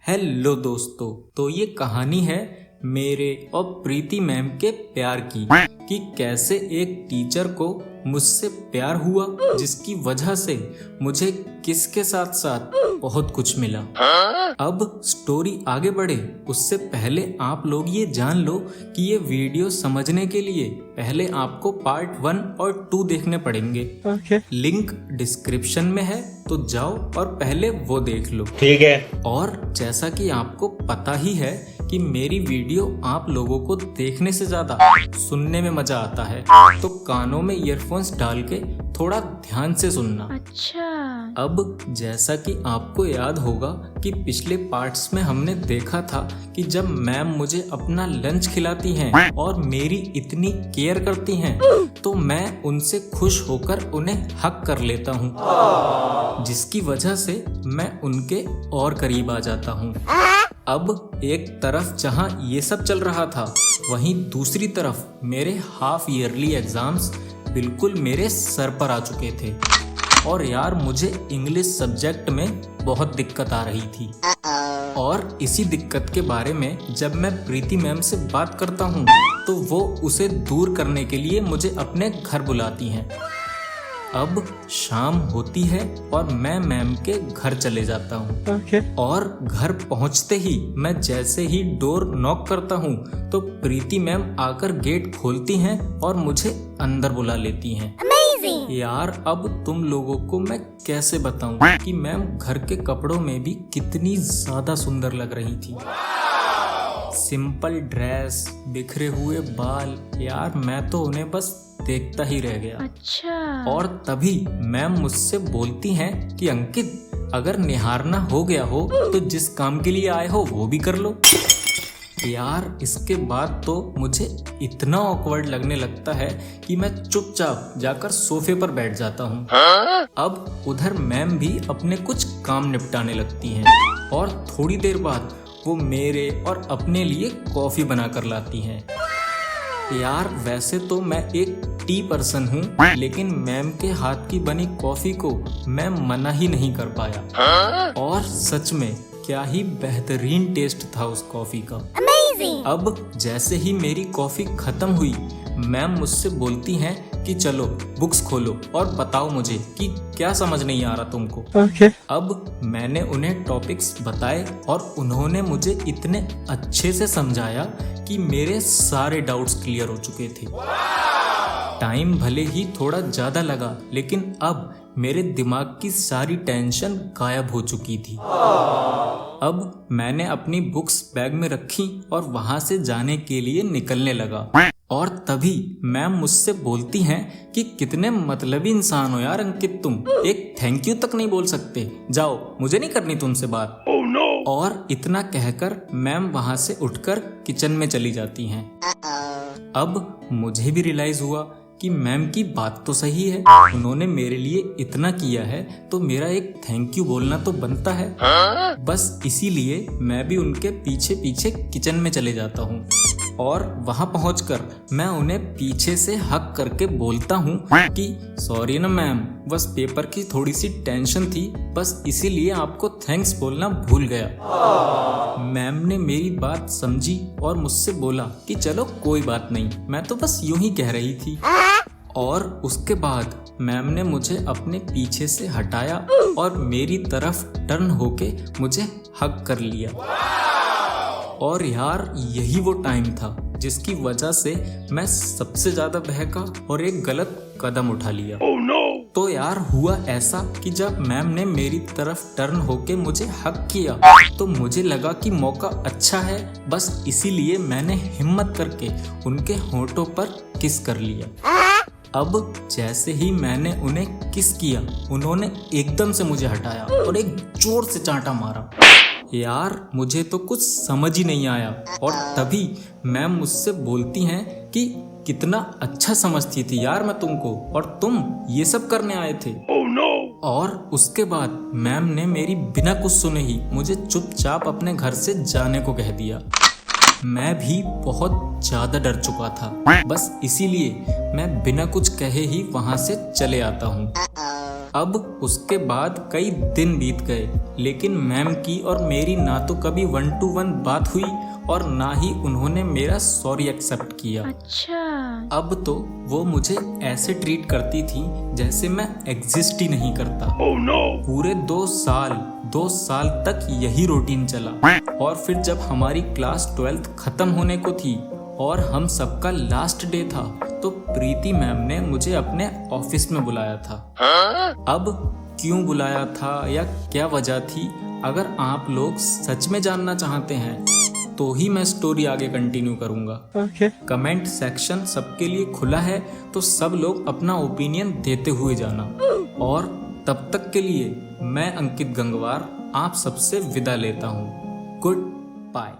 Hello दोस्तों, तो ये कहानी है मेरे और प्रीति मैम के प्यार की कि कैसे एक टीचर को मुझसे प्यार हुआ, जिसकी वजह से मुझे किसके साथ साथ बहुत कुछ मिला। अब स्टोरी आगे बढ़े उससे पहले आप लोग ये जान लो कि ये वीडियो समझने के लिए पहले आपको पार्ट 1 और 2 देखने पड़ेंगे। लिंक डिस्क्रिप्शन में है, तो जाओ और पहले वो देख लो। ठीक है। और जैसा कि आपको पता ही है कि मेरी वीडियो आप लोगों को देखने से ज्यादा सुनने में मजा आता है, तो कानों में ईयरफोन्स डाल के थोड़ा ध्यान से सुनना। अच्छा। अब जैसा कि आपको याद होगा कि पिछले पार्ट्स में हमने देखा था कि जब मैम मुझे अपना लंच खिलाती हैं और मेरी इतनी केयर करती हैं, तो मैं उनसे खुश होकर उन्हें हक कर लेता हूँ, जिसकी वजह से मैं उनके और करीब आ जाता हूँ। अब एक तरफ जहाँ ये सब चल रहा था, वहीं दूसरी तरफ मेरे हाफ ईयरली एग्जाम्स बिल्कुल मेरे सर पर आ चुके थे और यार मुझे इंग्लिश सब्जेक्ट में बहुत दिक्कत आ रही थी। और इसी दिक्कत के बारे में जब मैं प्रीति मैम से बात करता हूँ तो वो उसे दूर करने के लिए मुझे अपने घर बुलाती हैं। अब शाम होती है और मैं मैम के घर चले जाता हूँ। और घर पहुँचते ही मैं जैसे ही डोर नॉक करता हूँ तो प्रीति मैम आकर गेट खोलती हैं और मुझे अंदर बुला लेती हैं। यार अब तुम लोगों को मैं कैसे बताऊं कि मैम घर के कपड़ों में भी कितनी ज्यादा सुंदर लग रही थी। सिंपल ड्रेस, बिखरे हुए बाल, यार मैं तो उन्हें बस देखता ही रह गया। अच्छा। और तभी मैम मुझसे बोलती हैं कि अंकित, अगर निहारना हो गया हो तो जिस काम के लिए आए हो वो भी कर लो। यार इसके बाद तो मुझे इतना ऑकवर्ड लगने लगता है कि मैं चुपचाप जाकर सोफे पर बैठ जाता हूँ। अब उधर मैम भी अपने कुछ काम निपटाने लगती हैं और थोड़ी देर बाद वो मेरे और अपने लिए कॉफी बना कर लाती हैं। यार वैसे तो मैं एक टी पर्सन हूँ, लेकिन मैम के हाथ की बनी कॉफी को मैं मना ही नहीं कर पाया। और सच में क्या ही बेहतरीन टेस्ट था उस कॉफी का। अब जैसे ही मेरी कॉफी खत्म हुई, मैम मुझसे बोलती हैं कि चलो बुक्स खोलो और बताओ मुझे कि क्या समझ नहीं आ रहा तुमको। अब मैंने उन्हें टॉपिक्स बताए और उन्होंने मुझे इतने अच्छे से समझाया कि मेरे सारे डाउट्स क्लियर हो चुके थे। टाइम भले ही थोड़ा ज्यादा लगा, लेकिन अब मेरे दिमाग की सारी टेंशन गायब हो चुकी थी। अब मैंने अपनी बुक्स बैग में रखी और वहां से जाने के लिए निकलने लगा। और तभी मैम मुझसे बोलती हैं कि कितने मतलबी इंसान हो यार अंकित, तुम एक थैंक यू तक नहीं बोल सकते। जाओ, मुझे नहीं करनी तुमसे बात। Oh, no! और इतना कहकर मैम वहां से उठकर किचन में चली जाती हैं। अब मुझे भी रियलाइज हुआ कि मैम की बात तो सही है, उन्होंने मेरे लिए इतना किया है तो मेरा एक थैंक यू बोलना तो बनता है। बस इसीलिए मैं भी उनके पीछे पीछे किचन में चले जाता हूँ और वहां पहुंचकर मैं उन्हें पीछे से हक करके बोलता हूँ कि सॉरी ना मैम, बस पेपर की थोड़ी सी टेंशन थी, बस इसीलिए आपको थैंक्स बोलना भूल गया। मैम ने मेरी बात समझी और मुझसे बोला कि चलो कोई बात नहीं, मैं तो बस यूं ही कह रही थी। और उसके बाद मैम ने मुझे अपने पीछे से हटाया और मेरी तरफ टर्न होके मुझे हक कर लिया। और यार यही वो टाइम था जिसकी वजह से मैं सबसे ज्यादा बहका और एक गलत कदम उठा लिया। Oh, no! तो यार हुआ ऐसा कि जब मैम ने मेरी तरफ टर्न होके मुझे हक किया तो मुझे लगा कि मौका अच्छा है, बस इसीलिए मैंने हिम्मत करके उनके होठों पर किस कर लिया। अब जैसे ही मैंने उन्हें किस किया, उन्होंने एकदम से मुझे हटाया और एक जोर से चांटा मारा। यार मुझे तो कुछ समझ ही नहीं आया और तभी मैम मुझसे बोलती हैं कि कितना अच्छा समझती थी यार मैं तुमको, और तुम ये सब करने आए थे। Oh, no! और उसके बाद मैम ने मेरी बिना कुछ सुने ही मुझे चुपचाप अपने घर से जाने को कह दिया। मैं भी बहुत ज्यादा डर चुका था, बस इसीलिए मैं बिना कुछ कहे ही वहां से चले आता हूँ। अब उसके बाद कई दिन बीत गए, लेकिन मैम की और मेरी ना तो कभी 1 to 1 बात हुई और ना ही उन्होंने मेरा सॉरी एक्सेप्ट किया। अच्छा। अब तो वो मुझे ऐसे ट्रीट करती थी जैसे मैं एग्जिस्ट ही नहीं करता। पूरे 2 साल तक यही रूटीन चला और फिर जब हमारी क्लास 12th खत्म होने को थी और हम सबका लास्ट डे था तो प्रीति मैम ने मुझे अपने ऑफिस में बुलाया था। अब क्यों बुलाया था या क्या वजह थी, अगर आप लोग सच में जानना चाहते हैं तो ही मैं स्टोरी आगे कंटिन्यू करूंगा। कमेंट सेक्शन सबके लिए खुला है, तो सब लोग अपना ओपिनियन देते हुए जाना। और तब तक के लिए मैं अंकित गंगवार आप सबसे विदा लेता हूँ। Good bye.